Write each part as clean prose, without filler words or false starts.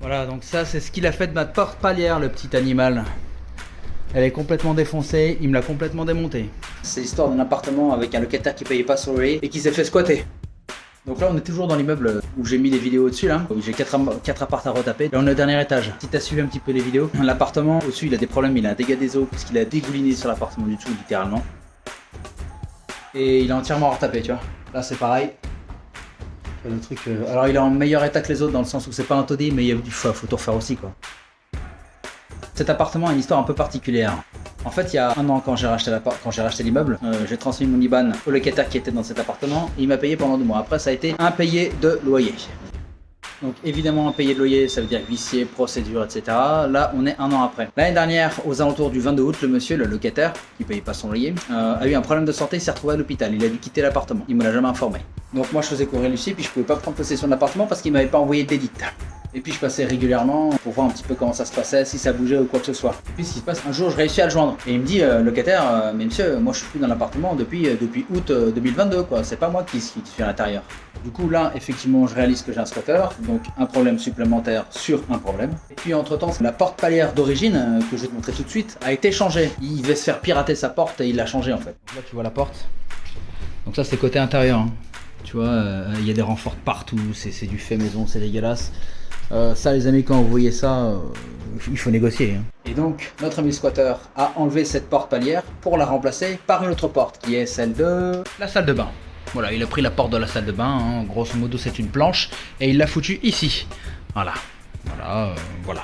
Voilà, donc ça c'est ce qu'il a fait de ma porte palière, le petit animal. Elle est complètement défoncée, il me l'a complètement démontée. C'est l'histoire d'un appartement avec un locataire qui payait pas son loyer et qui s'est fait squatter. Donc là on est toujours dans l'immeuble où j'ai mis les vidéos dessus là, où j'ai 4 apparts à retaper. Là on est au dernier étage. Si t'as suivi un petit peu les vidéos, l'appartement au-dessus il a des problèmes, il a un dégât des eaux parce qu'il a dégouliné sur l'appartement du dessous littéralement. Et il est entièrement retapé, tu vois. Là c'est pareil. Le truc, alors il est en meilleur état que les autres dans le sens où c'est pas un taudis mais il faut tout refaire aussi quoi. Cet appartement a une histoire un peu particulière. En fait, il y a un an, quand j'ai racheté l'immeuble, j'ai transmis mon IBAN au locataire qui était dans cet appartement et il m'a payé pendant 2 mois. Après, ça a été impayé de loyer. Donc évidemment, impayé de loyer, ça veut dire huissier, procédure, etc. Là, on est 1 an après. L'année dernière, aux alentours du 22 août, le monsieur, le locataire, qui payait pas son loyer, a eu un problème de santé, il s'est retrouvé à l'hôpital. Il a dû quitter l'appartement. Il me l'a jamais informé. Donc moi, je faisais courir l'huissier, puis je pouvais pas prendre possession de l'appartement parce qu'il m'avait pas envoyé d'édit. Et puis je passais régulièrement pour voir un petit peu comment ça se passait, si ça bougeait ou quoi que ce soit. Et puis ce qui se passe, un jour je réussis à le joindre. Et il me dit, locataire, mais monsieur, moi je suis plus dans l'appartement depuis août 2022 quoi, c'est pas moi qui suis à l'intérieur. Du coup là, effectivement, je réalise que j'ai un squatter, donc un problème supplémentaire sur un problème. Et puis entre temps, la porte palière d'origine, que je vais te montrer tout de suite, a été changée. Il devait se faire pirater sa porte et il l'a changée en fait. Donc là tu vois la porte. Donc ça c'est côté intérieur. Hein. Tu vois, il y a des renforts partout, c'est du fait maison, c'est dégueulasse. Ça les amis, quand vous voyez ça, il faut négocier. Hein. Et donc notre ami squatter a enlevé cette porte palière pour la remplacer par une autre porte qui est celle de la salle de bain. Voilà, il a pris la porte de la salle de bain, hein. Grosso modo c'est une planche et il l'a foutue ici. Voilà, voilà.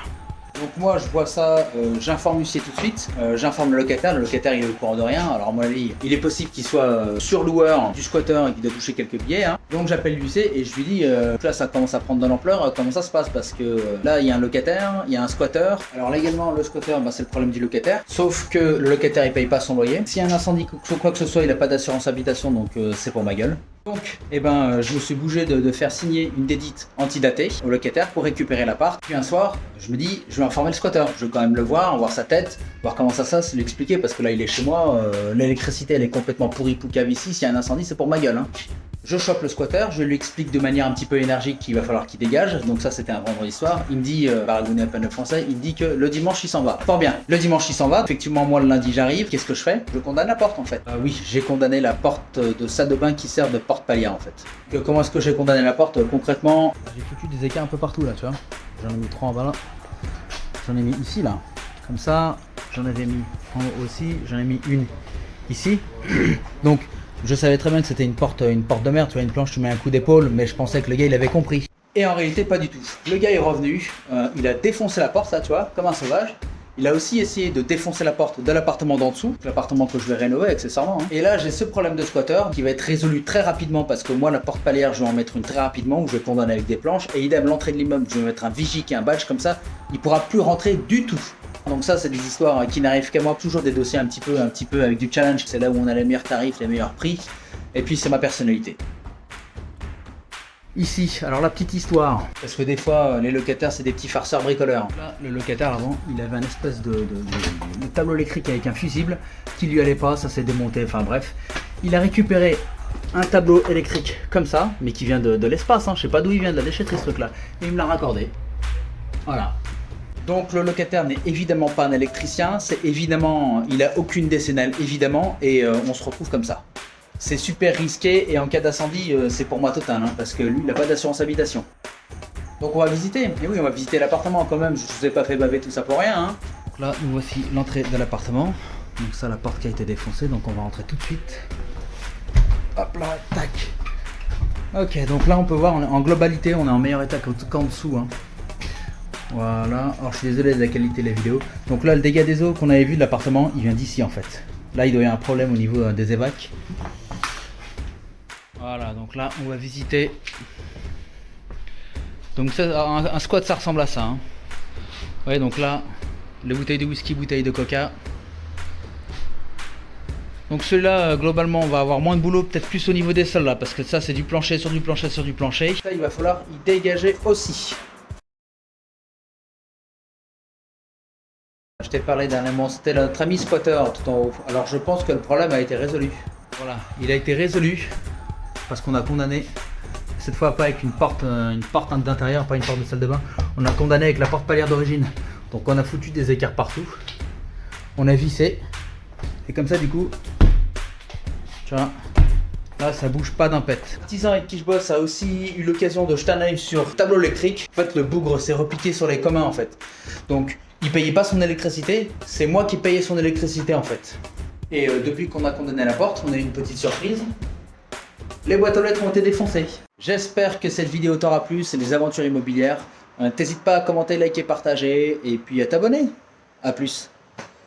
Donc moi je vois ça, j'informe l'huissier tout de suite, j'informe le locataire il est au courant de rien, alors à mon avis il est possible qu'il soit surloueur du squatter et qu'il doit toucher quelques billets, hein. Donc j'appelle l'huissier et je lui dis, là ça commence à prendre de l'ampleur, comment ça se passe, parce que là il y a un locataire, il y a un squatter, alors légalement le squatter c'est le problème du locataire, sauf que le locataire il paye pas son loyer, s'il y a un incendie ou quoi que ce soit il a pas d'assurance habitation donc c'est pour ma gueule. Donc, je me suis bougé de faire signer une dédite antidatée au locataire pour récupérer l'appart. Puis un soir, je me dis, je vais informer le squatter. Je veux quand même le voir sa tête, voir comment ça se passe, lui expliquer parce que là il est chez moi, l'électricité elle est complètement pourrie poucave ici, s'il y a un incendie c'est pour ma gueule. Hein. Je chope le squatter, je lui explique de manière un petit peu énergique qu'il va falloir qu'il dégage. Donc ça c'était un vendredi soir. Il me dit, baragouiner à peine le français, il me dit que le dimanche il s'en va. Fort bien, le dimanche il s'en va. Effectivement moi le lundi j'arrive, qu'est-ce que je fais? Je condamne la porte en fait. Oui, j'ai condamné la porte de salle de bain qui sert de porte palière en fait. Comment est-ce que j'ai condamné la porte concrètement? J'ai foutu des écarts un peu partout là, tu vois. J'en ai mis 3 en bas là. J'en ai mis ici là. Comme ça, j'en avais mis en haut aussi. J'en ai mis une ici. Donc je savais très bien que c'était une porte de mer, tu vois, une planche, tu mets un coup d'épaule, mais je pensais que le gars il avait compris. Et en réalité pas du tout. Le gars est revenu, il a défoncé la porte, ça tu vois, comme un sauvage. Il a aussi essayé de défoncer la porte de l'appartement d'en dessous, l'appartement que je vais rénover accessoirement. Hein. Et là j'ai ce problème de squatter qui va être résolu très rapidement parce que moi la porte palière je vais en mettre une très rapidement où je vais condamner avec des planches. Et idem l'entrée de l'immeuble, je vais mettre un vigie qui a un badge comme ça, il pourra plus rentrer du tout. Donc ça c'est des histoires qui n'arrivent qu'à moi, toujours des dossiers un petit peu avec du challenge, c'est là où on a les meilleurs tarifs, les meilleurs prix, et puis c'est ma personnalité. Ici, alors la petite histoire, parce que des fois les locataires c'est des petits farceurs bricoleurs. Là le locataire avant, il avait un espèce de tableau électrique avec un fusible qui lui allait pas, ça s'est démonté, enfin bref. Il a récupéré un tableau électrique comme ça, mais qui vient de l'espace, hein. Je sais pas d'où il vient, de la déchetterie ce truc là, et il me l'a raccordé. Voilà. Donc le locataire n'est évidemment pas un électricien, c'est évidemment, il a aucune décennale évidemment, et on se retrouve comme ça. C'est super risqué et en cas d'incendie, c'est pour moi total, hein, parce que lui il n'a pas d'assurance habitation. Donc on va visiter, et oui on va visiter l'appartement quand même, je ne vous ai pas fait baver tout ça pour rien. Hein. Donc là nous voici l'entrée de l'appartement, donc ça la porte qui a été défoncée, donc on va rentrer tout de suite. Hop là, tac. Ok, donc là on peut voir, en globalité on est en meilleur état qu'en dessous. Hein. Voilà, alors je suis désolé de la qualité de la vidéo. Donc là le dégât des eaux qu'on avait vu de l'appartement, il vient d'ici en fait. Là il doit y avoir un problème au niveau des évacs. Voilà, donc là on va visiter. Donc ça, un squat ça ressemble à ça. Hein. Ouais, donc là, les bouteilles de whisky, bouteilles de coca. Donc celui-là, globalement, on va avoir moins de boulot, peut-être plus au niveau des sols là, parce que ça c'est du plancher sur du plancher sur du plancher. Ça il va falloir y dégager aussi. Je t'ai parlé dernièrement, c'était notre ami squatter tout en haut. Alors je pense que le problème a été résolu. Voilà, il a été résolu parce qu'on a condamné cette fois pas avec une porte d'intérieur, pas une porte de salle de bain. On a condamné avec la porte palière d'origine. Donc on a foutu des écarts partout. On a vissé. Et comme ça du coup, tu vois, là ça bouge pas d'un pet. L'artisan avec qui je bosse a aussi eu l'occasion de jeter un œil sur le tableau électrique. En fait le bougre s'est repiqué sur les communs en fait. Donc il payait pas son électricité, c'est moi qui payais son électricité en fait. Et depuis qu'on a condamné la porte, on a eu une petite surprise. Les boîtes aux lettres ont été défoncées. J'espère que cette vidéo t'aura plu, c'est les aventures immobilières. T'hésites pas à commenter, liker, partager et puis à t'abonner. A plus.